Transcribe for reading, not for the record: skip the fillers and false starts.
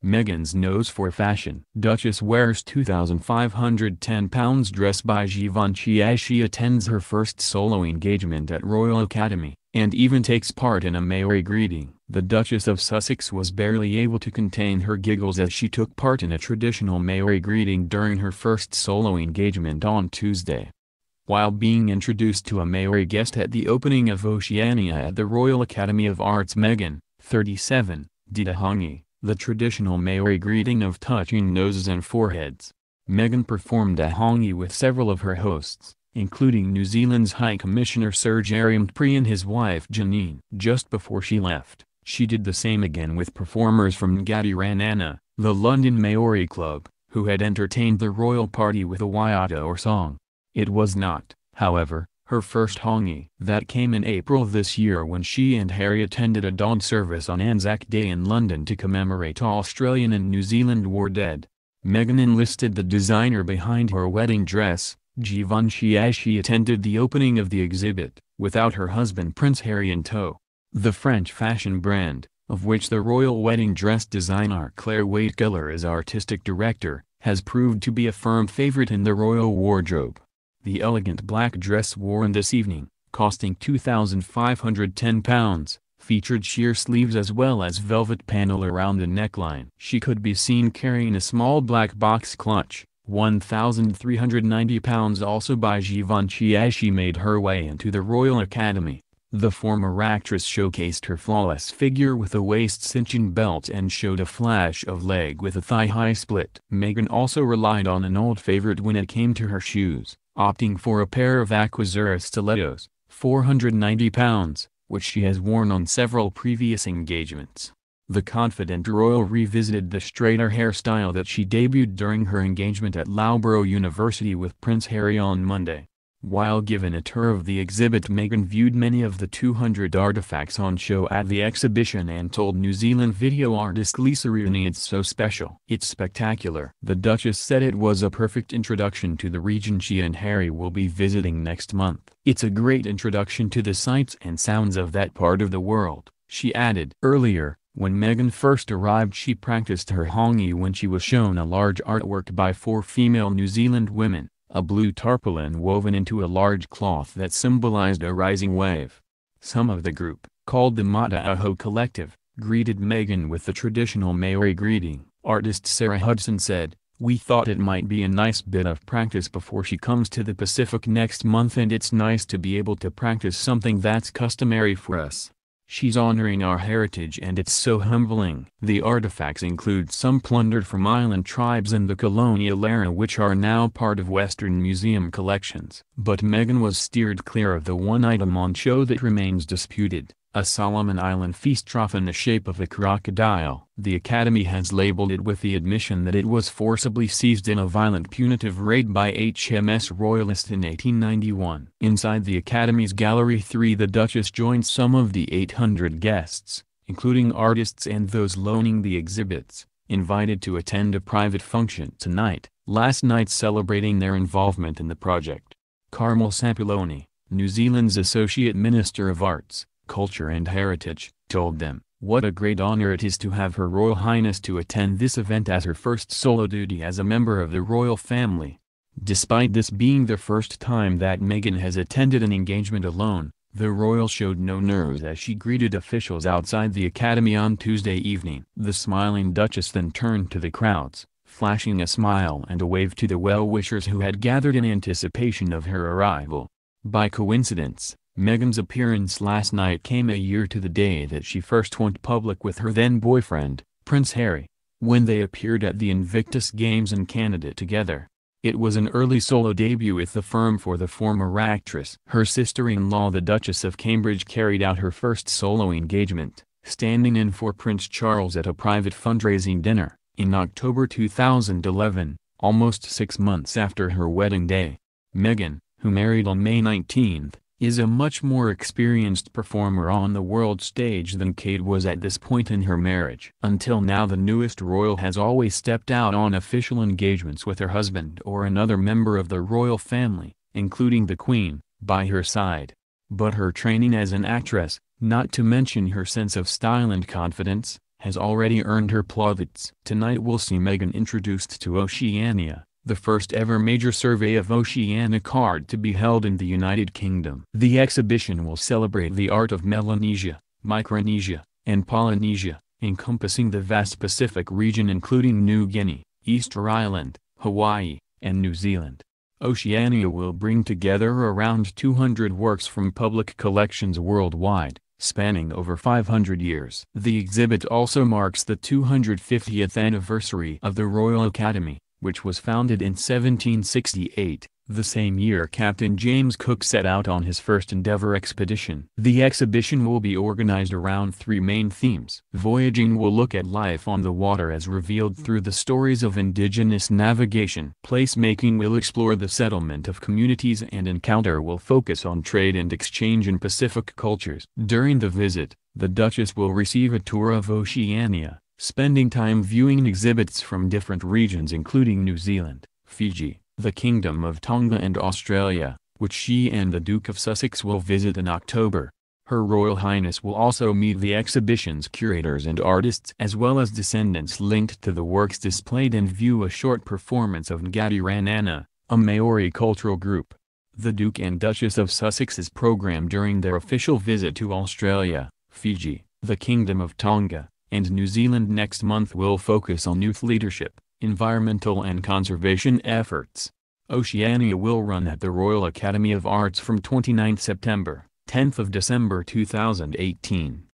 Meghan's nose for fashion. Duchess wears £2,510 dress by Givenchy as she attends her first solo engagement at Royal Academy, and even takes part in a Maori greeting. The Duchess of Sussex was barely able to contain her giggles as she took part in a traditional Maori greeting during her first solo engagement on Tuesday. While being introduced to a Maori guest at the opening of Oceania at the Royal Academy of Arts, Meghan, 37, did a hangi, the traditional Maori greeting of touching noses and foreheads. Meghan performed a hangi with several of her hosts, including New Zealand's High Commissioner Sir Jerry Mpree and his wife Janine. Just before she left, she did the same again with performers from Ngati Ranana, the London Maori club, who had entertained the royal party with a waiata or song. It was not, however, her first hangi. That came in April this year when she and Harry attended a dawn service on Anzac Day in London to commemorate Australian and New Zealand war dead. Meghan enlisted the designer behind her wedding dress, Givenchy, as she attended the opening of the exhibit, without her husband Prince Harry in tow. The French fashion brand, of which the royal wedding dress designer Claire Waitgeller is artistic director, has proved to be a firm favorite in the royal wardrobe. The elegant black dress worn this evening, costing £2,510, featured sheer sleeves as well as velvet panel around the neckline. She could be seen carrying a small black box clutch, £1,390 also by Givenchy, as she made her way into the Royal Academy. The former actress showcased her flawless figure with a waist-cinching belt and showed a flash of leg with a thigh-high split. Meghan also relied on an old favorite when it came to her shoes, opting for a pair of Aquazzura stilettos, £490, which she has worn on several previous engagements. The confident royal revisited the straighter hairstyle that she debuted during her engagement at Loughborough University with Prince Harry on Monday. While given a tour of the exhibit, Meghan viewed many of the 200 artifacts on show at the exhibition and told New Zealand video artist Lisa Rooney, "It's so special. It's spectacular." The Duchess said it was a perfect introduction to the region she and Harry will be visiting next month. "It's a great introduction to the sights and sounds of that part of the world," she added. Earlier, when Meghan first arrived, she practiced her hangi when she was shown a large artwork by 4 female New Zealand women, a blue tarpaulin woven into a large cloth that symbolized a rising wave. Some of the group, called the Mata'aho Collective, greeted Meghan with the traditional Maori greeting. Artist Sarah Hudson said, "We thought it might be a nice bit of practice before she comes to the Pacific next month, and it's nice to be able to practice something that's customary for us. She's honoring our heritage and it's so humbling." The artifacts include some plundered from island tribes in the colonial era which are now part of Western museum collections. But Meghan was steered clear of the one item on show that remains disputed, a Solomon Island feast trough in the shape of a crocodile. The Academy has labeled it with the admission that it was forcibly seized in a violent punitive raid by HMS Royalist in 1891. Inside the Academy's Gallery 3, the Duchess joined some of the 800 guests, including artists and those loaning the exhibits, invited to attend a private function tonight, last night celebrating their involvement in the project. Carmel Sapuloni, New Zealand's Associate Minister of Arts, Culture and Heritage, told them, "What a great honor it is to have Her Royal Highness to attend this event as her first solo duty as a member of the royal family." Despite this being the first time that Meghan has attended an engagement alone, the royal showed no nerves as she greeted officials outside the Academy on Tuesday evening. The smiling Duchess then turned to the crowds, flashing a smile and a wave to the well-wishers who had gathered in anticipation of her arrival. By coincidence, Meghan's appearance last night came a year to the day that she first went public with her then-boyfriend, Prince Harry, when they appeared at the Invictus Games in Canada together. It was an early solo debut with the firm for the former actress. Her sister-in-law, the Duchess of Cambridge, carried out her first solo engagement, standing in for Prince Charles at a private fundraising dinner, in October 2011, almost 6 months after her wedding day. Meghan, who married on May 19, is a much more experienced performer on the world stage than Kate was at this point in her marriage. Until now, the newest royal has always stepped out on official engagements with her husband or another member of the royal family, including the Queen, by her side. But her training as an actress, not to mention her sense of style and confidence, has already earned her plaudits. Tonight we'll see Meghan introduced to Oceania, the first ever major survey of Oceania card to be held in the United Kingdom. The exhibition will celebrate the art of Melanesia, Micronesia, and Polynesia, encompassing the vast Pacific region including New Guinea, Easter Island, Hawaii, and New Zealand. Oceania will bring together around 200 works from public collections worldwide, spanning over 500 years. The exhibit also marks the 250th anniversary of the Royal Academy, which was founded in 1768, the same year Captain James Cook set out on his first Endeavour expedition. The exhibition will be organized around three main themes. Voyaging will look at life on the water as revealed through the stories of indigenous navigation. Placemaking will explore the settlement of communities, and Encounter will focus on trade and exchange in Pacific cultures. During the visit, the Duchess will receive a tour of Oceania, spending time viewing exhibits from different regions including New Zealand, Fiji, the Kingdom of Tonga and Australia, which she and the Duke of Sussex will visit in October. Her Royal Highness will also meet the exhibition's curators and artists as well as descendants linked to the works displayed and view a short performance of Ngati Ranana, a Maori cultural group. The Duke and Duchess of Sussex's program during their official visit to Australia, Fiji, the Kingdom of Tonga, and New Zealand next month will focus on youth leadership, environmental and conservation efforts. Oceania will run at the Royal Academy of Arts from 29 September, 10 December 2018.